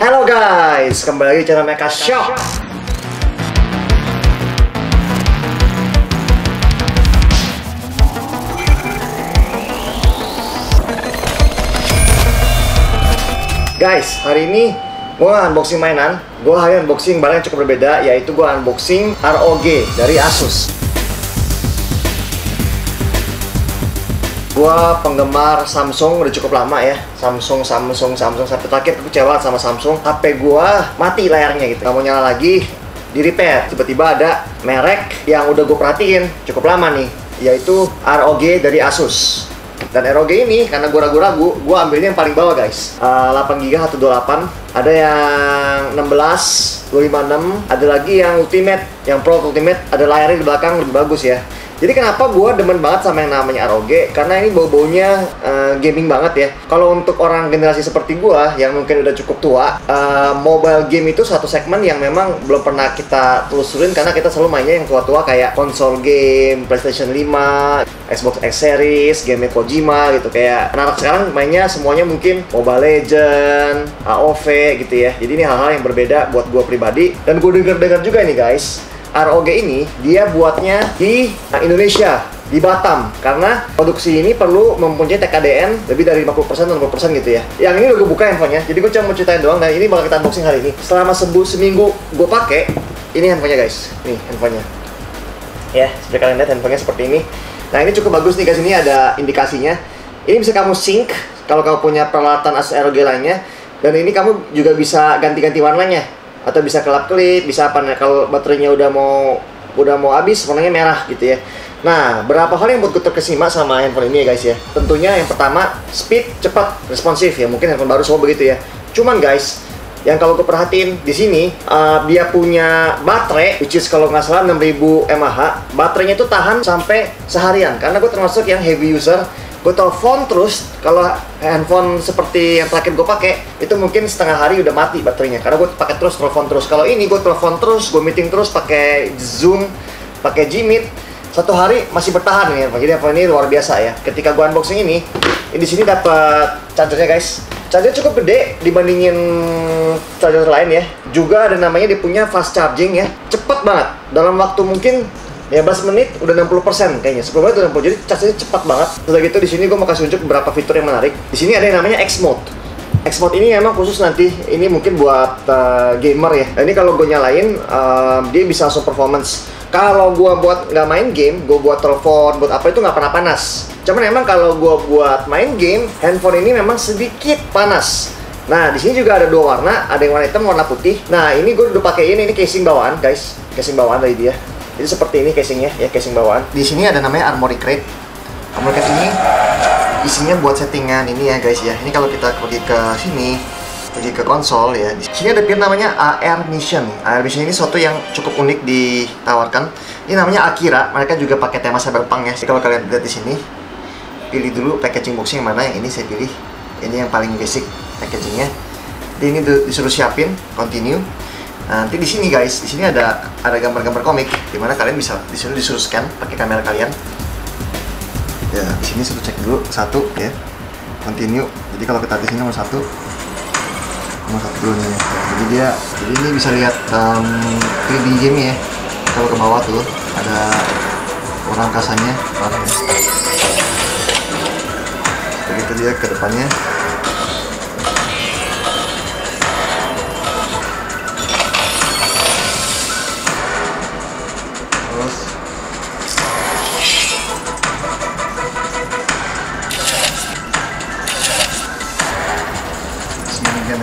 Halo guys, kembali lagi di channel Mecha Shop. Guys, hari ini gue unboxing mainan. Gue hari unboxing barang yang cukup berbeda, yaitu gue unboxing ROG dari Asus. Gua penggemar Samsung udah cukup lama ya. Sampai terakhir aku kecewa sama Samsung. HP gua mati layarnya gitu, nggak mau nyala lagi, di repair. Tiba-tiba ada merek yang udah gue perhatiin cukup lama nih, yaitu ROG dari Asus. Dan ROG ini karena gue ragu-ragu, gue ambilnya yang paling bawah guys. 8GB 128, ada yang 16, 256, ada lagi yang Ultimate, yang Pro Ultimate, ada layarnya di belakang lebih bagus ya. Jadi kenapa gue demen banget sama yang namanya ROG? Karena ini bau-baunya gaming banget ya. Kalau untuk orang generasi seperti gue yang mungkin udah cukup tua, mobile game itu satu segmen yang memang belum pernah kita telusurin karena kita selalu mainnya yang tua-tua kayak konsol game, PlayStation 5, Xbox X Series, game Kojima gitu. Kayak anak sekarang mainnya semuanya mungkin Mobile Legend, AOV gitu ya. Jadi ini hal-hal yang berbeda buat gue pribadi. Dan gue denger-dengar juga nih guys, ROG ini dia buatnya di Indonesia, di Batam, karena produksi ini perlu mempunyai TKDN lebih dari 50% 60% gitu ya. Yang ini udah gue buka handphonenya, jadi gue cuma mau ceritain doang. Dan ini bakal kita unboxing hari ini. Selama seminggu gue pakai, ini handphonenya guys. Nih handphonenya ya, seperti kalian lihat handphonenya seperti ini. Nah ini cukup bagus nih guys, ini ada indikasinya. Ini bisa kamu sync kalau kamu punya peralatan Asus ROG lainnya. Dan ini kamu juga bisa ganti-ganti warnanya, atau bisa kelap-kelip, bisa apa nih, kalau baterainya udah mau habis, warnanya merah gitu ya. Nah, berapa hal yang buat gue terkesima sama handphone ini ya guys ya. Tentunya yang pertama, speed, cepat, responsif ya. Mungkin handphone baru semua begitu ya. Cuman guys, yang kalau gue perhatiin di sini, dia punya baterai, which is kalau nggak salah 6000 mAh. Baterainya itu tahan sampai seharian. Karena gue termasuk yang heavy user. Gue telepon terus, kalau handphone seperti yang terakhir gue pakai itu mungkin setengah hari udah mati baterainya karena gue pakai terus, telepon terus. Kalau ini gue telepon terus, gue meeting terus, pakai Zoom, pakai Gmeet, satu hari masih bertahan nih. Jadi handphone ini luar biasa ya. Ketika gue unboxing ini di sini dapat chargernya guys. Charger cukup gede dibandingin charger lain ya. Juga ada namanya, dia punya fast charging ya, cepet banget. Dalam waktu mungkin 15 menit udah 60% kayaknya, 10 menit udah 60%, jadi charge-nya cepat banget. Setelah gitu di sini gue mau kasih unjuk beberapa fitur yang menarik. Di sini ada yang namanya X Mode. X Mode ini memang khusus nanti, ini mungkin buat gamer ya. Nah, ini kalau gue nyalain, dia bisa langsung performance. Kalau gue buat nggak main game, gue buat telepon, buat apa itu nggak pernah panas. Cuman emang kalau gue buat main game, handphone ini memang sedikit panas. Nah, di sini juga ada dua warna, ada yang warna hitam, warna putih. Nah, ini gue udah pakai ini casing bawaan guys, casing bawaan dari dia. Jadi seperti ini casingnya ya, casing bawaan. Di sini ada namanya Armoury Crate. Armoury Crate ini isinya buat settingan ini ya guys ya. Ini kalau kita pergi ke sini, pergi ke konsol ya. Di sini ada pilihan namanya AR Mission. AR Mission ini suatu yang cukup unik ditawarkan. Ini namanya Akira. Mereka juga pakai tema cyberpunk ya. Jadi kalau kalian lihat di sini, pilih dulu packaging boxnya yang mana. Yang ini saya pilih. Ini yang paling basic packagingnya. Jadi ini disuruh siapin, continue. Nah, nanti di sini guys, di sini ada gambar-gambar komik, dimana kalian bisa disuruh scan pakai kamera kalian. Ya, di sini suruh cek dulu satu ya, continue. Jadi kalau kita di sini nomor satu dulu nih. Ya, jadi ini bisa lihat 3D game ya. Kalau ke bawah tuh ada orang angkasanya, begitu dia ke depannya.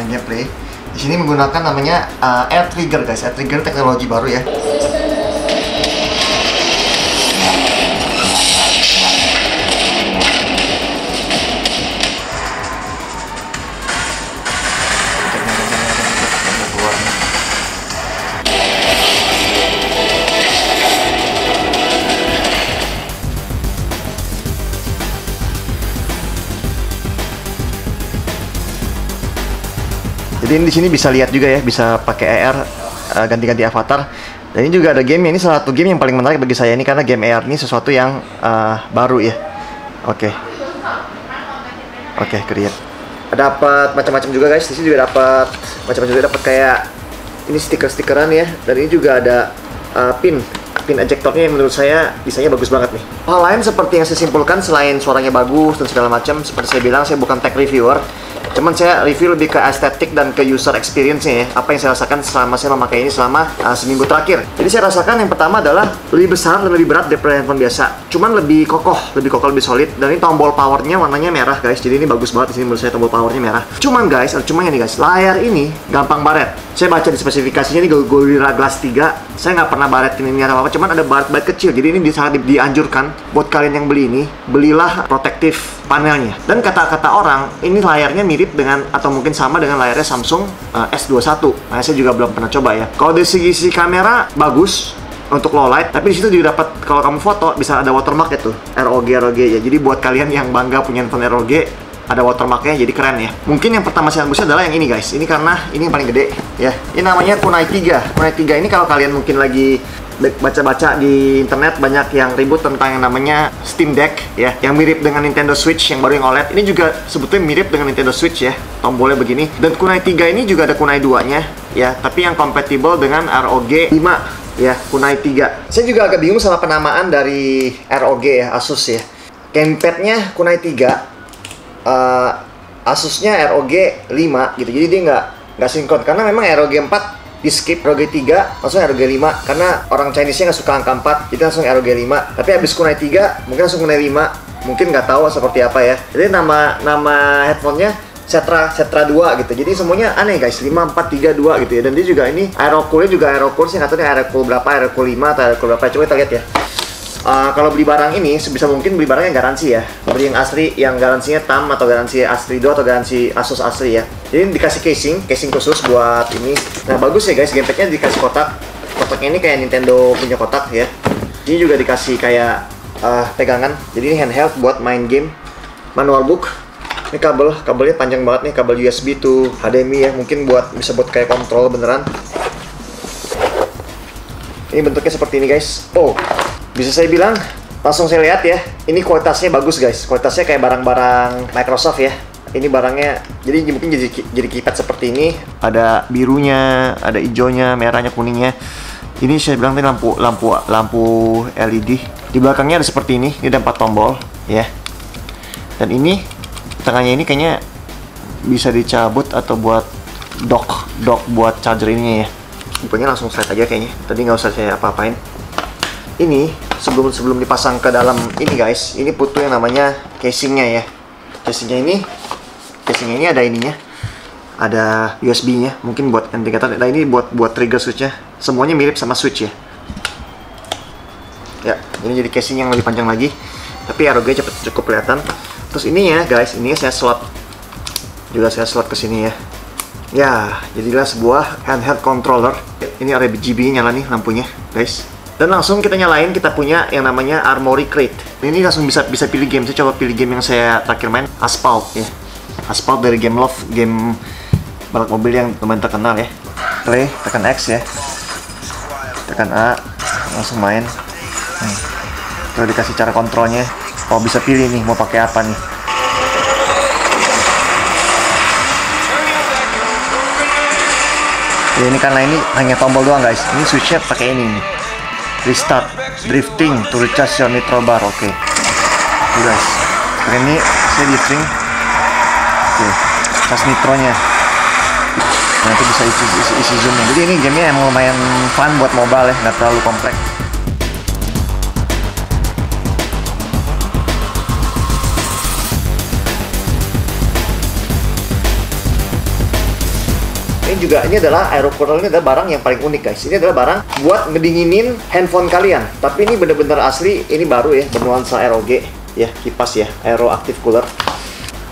Gameplay. Di sini menggunakan namanya Air Trigger guys. Air Trigger teknologi baru ya. Jadi di sini bisa lihat juga ya, bisa pakai AR, ganti-ganti avatar. Dan ini juga ada game, ini salah satu game yang paling menarik bagi saya ini karena game AR ini sesuatu yang baru ya. Oke, create. dapat macam-macam juga guys. Di sini juga dapat macam-macam juga, dapat kayak ini stiker-stikeran ya. Dan ini juga ada pin ejektornya yang menurut saya desainnya bagus banget nih. Hal lain seperti yang saya simpulkan selain suaranya bagus dan segala macam, seperti saya bilang saya bukan tech reviewer. Cuman saya review lebih ke estetik dan ke user experience-nya ya. Apa yang saya rasakan selama saya memakai ini selama seminggu terakhir. Jadi saya rasakan yang pertama adalah lebih besar dan lebih berat daripada handphone biasa. Cuman lebih kokoh, lebih solid. Dan ini tombol powernya warnanya merah guys. Jadi ini bagus banget di sini menurut saya tombol powernya merah. Cuman guys, cumanya nih guys, layar ini gampang baret. Saya baca di spesifikasinya ini Gorilla Glass 3. Saya nggak pernah baretin ini atau apa, cuman ada baret kecil. Jadi ini sangat dianjurkan buat kalian yang beli ini, belilah protektif panelnya. Dan kata-kata orang, ini layarnya mirip dengan atau mungkin sama dengan layarnya Samsung S21. Nah, saya juga belum pernah coba ya. Kalau dari segi kamera bagus untuk low light, tapi di situ juga dapat kalau kamu foto bisa ada watermark itu, ROG ya. Jadi buat kalian yang bangga punya handphone ROG, ada watermarknya, jadi keren ya. Mungkin yang pertama saya bagusnya adalah yang ini guys. Ini karena ini yang paling gede ya. Ini namanya Kunai 3. Kunai 3 ini kalau kalian mungkin lagi baca-baca di internet banyak yang ribut tentang yang namanya Steam Deck ya, yang mirip dengan Nintendo Switch yang baru yang OLED. Ini juga sebetulnya mirip dengan Nintendo Switch ya, tombolnya begini. Dan Kunai 3 ini juga ada Kunai 2-nya ya, tapi yang kompatibel dengan ROG 5 ya, Kunai 3. Saya juga agak bingung sama penamaan dari ROG ya, Asus ya. Gamepadnya Kunai 3, Asusnya ROG 5 gitu. Jadi dia nggak sinkron karena memang ROG 4 di skip, ROG 3 langsung ROG 5 karena orang Chinese-nya nggak suka angka 4, jadi langsung ROG 5. Tapi habis Kunai 3 mungkin langsung Kunai 5, mungkin nggak tahu seperti apa ya. Jadi nama headphone-nya Setra 2 gitu. Jadi semuanya aneh guys, 5, 4, 3, 2 gitu ya. Dan dia juga ini Aerocool-nya juga Aerocool sih, nggak tahu nih Aerocool berapa, Aerocool 5 atau Aerocool berapa. Coba kita lihat ya. Kalau beli barang ini sebisa mungkin beli barang yang garansi ya, beli yang asli, yang garansinya TAM atau garansi Astrido atau garansi Asus asli ya. Jadi dikasih casing khusus buat ini. Nah bagus ya guys, gamepadnya dikasih kotaknya ini kayak Nintendo punya kotak ya. Ini juga dikasih kayak pegangan, jadi ini handheld buat main game. Manual book, ini kabelnya panjang banget nih, kabel USB to HDMI ya, mungkin bisa buat kayak kontrol beneran. Ini bentuknya seperti ini guys. Oh, bisa saya bilang, langsung saya lihat ya, ini kualitasnya bagus guys. Kualitasnya kayak barang-barang Microsoft ya. Ini barangnya, jadi mungkin jadi keypad seperti ini. Ada birunya, ada hijaunya, merahnya, kuningnya. Ini saya bilang tadi lampu LED. Di belakangnya ada seperti ini ada 4 tombol ya. Dan ini tengahnya ini kayaknya bisa dicabut atau buat dock buat charger ininya ya. Pokoknya langsung slide aja kayaknya. Tadi nggak usah saya apa-apain. Ini sebelum dipasang ke dalam ini guys, ini butuh yang namanya casingnya ya. Casingnya ini ada ininya, ada USB-nya, mungkin buat indikator. Nah ini buat trigger switch-nya. Semuanya mirip sama switch ya. Ya, ini jadi casing yang lebih panjang lagi, tapi ROG cukup kelihatan. Terus ini ya guys, ini saya slot ke sini ya. Ya, jadilah sebuah handheld controller. Ini RGB nyala nih lampunya guys. Dan langsung kita nyalain, kita punya yang namanya Armoury Crate. Ini langsung bisa pilih game. Saya coba pilih game yang saya terakhir main, Asphalt ya. Asphalt dari Gameloft, game balap mobil yang lumayan terkenal ya. Play, tekan X ya. Tekan A, langsung main. Terus dikasih cara kontrolnya. Oh, bisa pilih nih mau pakai apa nih. Ya, ini karena ini hanya tombol doang guys. Ini switchnya pakai ini nih. Restart, drifting to recharge your nitro bar. Oke. Guys, ini saya drifting. Oke, cas nitronya. Nanti bisa isi zoomnya. Jadi ini gamenya emang lumayan fun buat mobile ya, nggak terlalu kompleks. Ini adalah Aerocool, ini adalah barang yang paling unik guys. Ini adalah barang buat ngedinginin handphone kalian. Tapi ini bener-bener asli, ini baru ya, bernuansa ROG ya, kipas ya, Aero Active Cooler.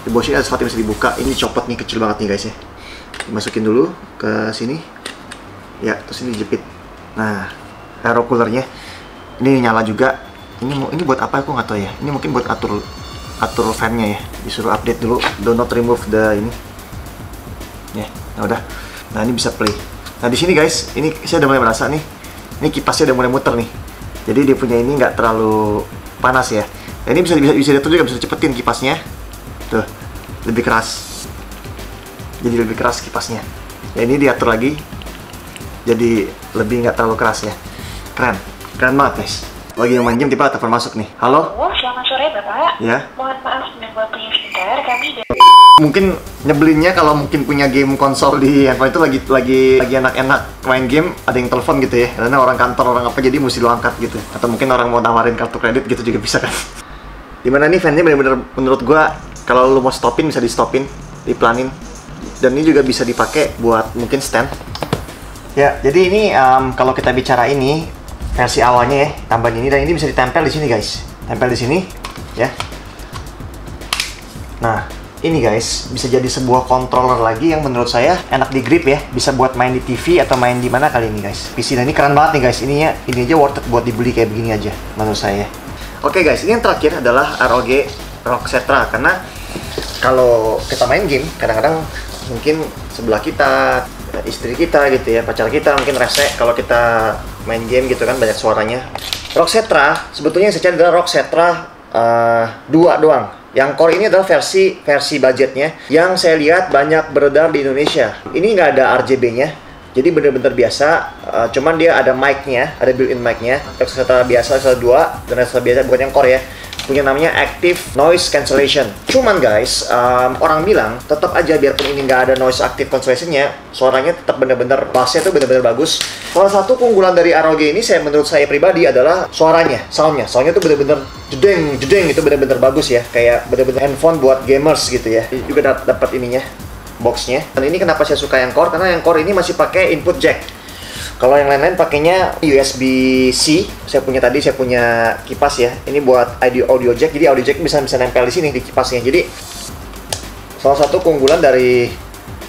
Di bawah sini ada sesuatu yang bisa dibuka. Ini copot nih, kecil banget nih guys ya. Dimasukin dulu ke sini. Ya, terus ini dijepit. Nah, Aerocoolernya ini nyala juga. Ini buat apa aku nggak tahu ya. Ini mungkin buat atur fan-nya ya. Disuruh update dulu. Do not remove the ini. Ya, nah udah. Nah ini bisa play. Nah di sini guys, ini saya udah mulai merasa nih, ini kipasnya udah mulai muter nih. Jadi dia punya ini nggak terlalu panas ya. Nah, ini bisa diatur juga, bisa cepetin kipasnya. Tuh, lebih keras. jadi lebih keras kipasnya. Ya, ini diatur lagi jadi lebih nggak terlalu keras ya. Keren banget guys. Lagi yang main game tiba telepon masuk nih. Halo? Selamat sore Bapak. Ya. Mohon maaf menunggu waktunya sebentar. Kami Mungkin nyebelinnya kalau mungkin punya game konsol di handphone itu lagi enak-enak main game, ada yang telepon gitu ya. Karena orang kantor, orang apa, jadi mesti lo angkat gitu. Atau mungkin orang mau nawarin kartu kredit gitu juga bisa kan. Dimana nih fan-nya bener-bener menurut gua kalau lo mau stopin bisa di stopin, diplanin. Dan ini juga bisa dipakai buat mungkin stand. Ya, jadi ini kalau kita bicara ini versi awalnya ya, tambahan ini, dan ini bisa ditempel di sini guys. Tempel di sini ya. Nah, ini guys bisa jadi sebuah controller lagi yang menurut saya enak di grip ya. Bisa buat main di TV atau main di mana kali ini guys. PC, dan ini keren banget nih guys. Ini aja worth it buat dibeli kayak begini aja menurut saya. Oke guys, ini yang terakhir adalah ROG Rocksetra. Karena kalau kita main game, kadang-kadang mungkin sebelah kita, istri kita gitu ya, pacar kita mungkin rese kalau kita main game gitu kan, banyak suaranya. Rocksetra, sebetulnya yang saya cari adalah Rocksetra 2 doang. Yang core ini adalah versi budgetnya, yang saya lihat banyak beredar di Indonesia. Ini nggak ada RGB-nya, jadi bener-bener biasa. Cuman dia ada mic-nya, ada built-in mic-nya. Rocksetra biasa, Rocksetra 2, dan Rocksetra biasa, bukan yang core ya, punya namanya Active Noise Cancellation. Cuman guys, orang bilang tetap aja biarpun ini nggak ada noise active cancellation-nya, suaranya tetap bener-bener, bassnya tuh bener-bener bagus. Salah satu keunggulan dari ROG ini, menurut saya pribadi, adalah suaranya, soundnya tuh bener-bener jedeng, itu bener-bener bagus ya, kayak bener-bener handphone buat gamers gitu ya. Juga dapat ininya, boxnya. Dan ini kenapa saya suka yang core, karena yang core ini masih pakai input jack. Kalau yang lain-lain pakainya USB-C. Saya punya kipas ya. Ini buat audio jack. Jadi audio jack bisa nempel di sini di kipasnya. Jadi salah satu keunggulan dari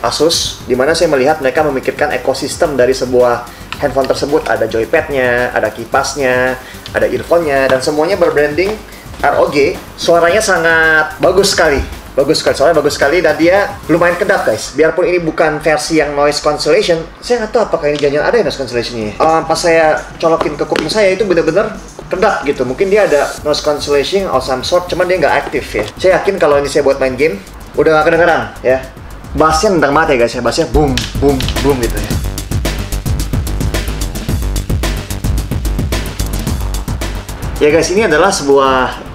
Asus, dimana saya melihat mereka memikirkan ekosistem dari sebuah handphone tersebut. Ada joypadnya, ada kipasnya, ada earphone-nya, dan semuanya berbranding ROG. Suaranya sangat bagus sekali. Soalnya bagus sekali, dan dia lumayan kedap guys. Biarpun ini bukan versi yang noise cancellation, saya nggak tahu apakah ini jangan ada noise cancellation-nya. Pas saya colokin ke kuping saya itu bener-bener kedap gitu. Mungkin dia ada noise cancellation of some sort, cuman dia nggak aktif ya. Saya yakin kalau ini saya buat main game, udah nggak kedengeran ya. Bassnya nendang banget ya guys ya, bassnya boom, boom, boom gitu ya. Ya guys, ini adalah sebuah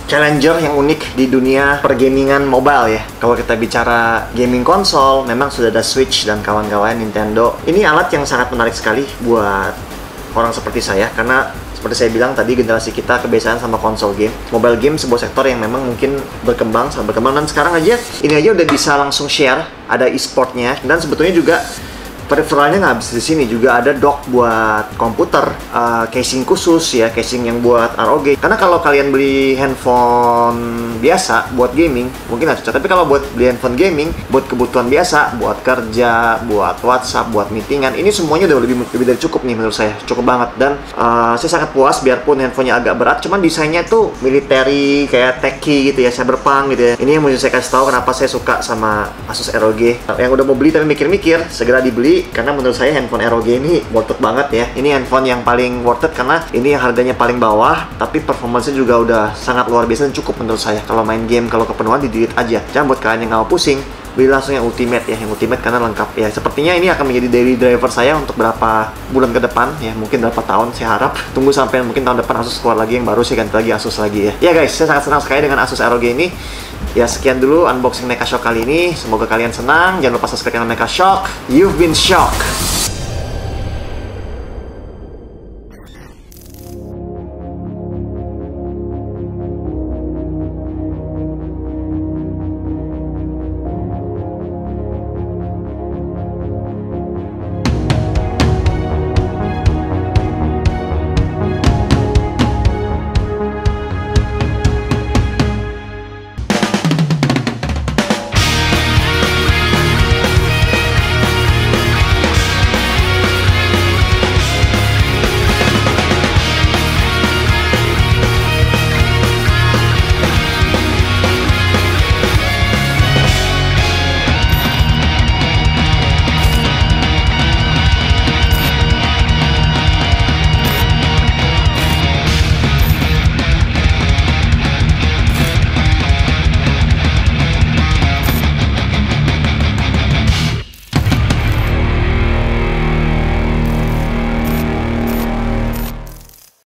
challenger yang unik di dunia pergamingan mobile ya. Kalau kita bicara gaming konsol, memang sudah ada Switch dan kawan-kawan Nintendo. Ini alat yang sangat menarik sekali buat orang seperti saya, karena seperti saya bilang tadi, generasi kita kebiasaan sama konsol game. Mobile game sebuah sektor yang memang mungkin berkembang, dan sekarang aja ini aja udah bisa langsung share, ada e-sportnya, dan sebetulnya juga peripheralnya nggak habis di sini, juga ada dock buat komputer, casing khusus ya, casing yang buat ROG. Karena kalau kalian beli handphone biasa buat gaming mungkin nggak cocok, tapi kalau buat beli handphone gaming buat kebutuhan biasa, buat kerja, buat WhatsApp, buat meetingan, ini semuanya udah lebih dari cukup nih menurut saya, cukup banget. Dan saya sangat puas, biarpun handphonenya agak berat, cuman desainnya tuh military, kayak techy gitu ya, cyberpunk gitu ya. Ini yang mau saya kasih tahu kenapa saya suka sama Asus ROG. Yang udah mau beli tapi mikir-mikir, segera dibeli. Karena menurut saya handphone ROG ini worth it banget ya. Ini handphone yang paling worth it karena ini yang harganya paling bawah, tapi performanya juga udah sangat luar biasa dan cukup menurut saya. Kalau main game, kalau kepenuhan di-delete aja. Jangan buat kalian yang nggak mau pusing, beli langsung yang Ultimate ya. Yang Ultimate karena lengkap ya. Sepertinya ini akan menjadi daily driver saya untuk berapa bulan ke depan ya. Mungkin berapa tahun saya harap. Tunggu sampai mungkin tahun depan Asus keluar lagi yang baru, saya ganti lagi Asus lagi ya. Ya guys, saya sangat senang sekali dengan Asus ROG ini. Ya, sekian dulu unboxing Mecha Shock kali ini. Semoga kalian senang. Jangan lupa subscribe channel Mecha Shock. You've been shocked.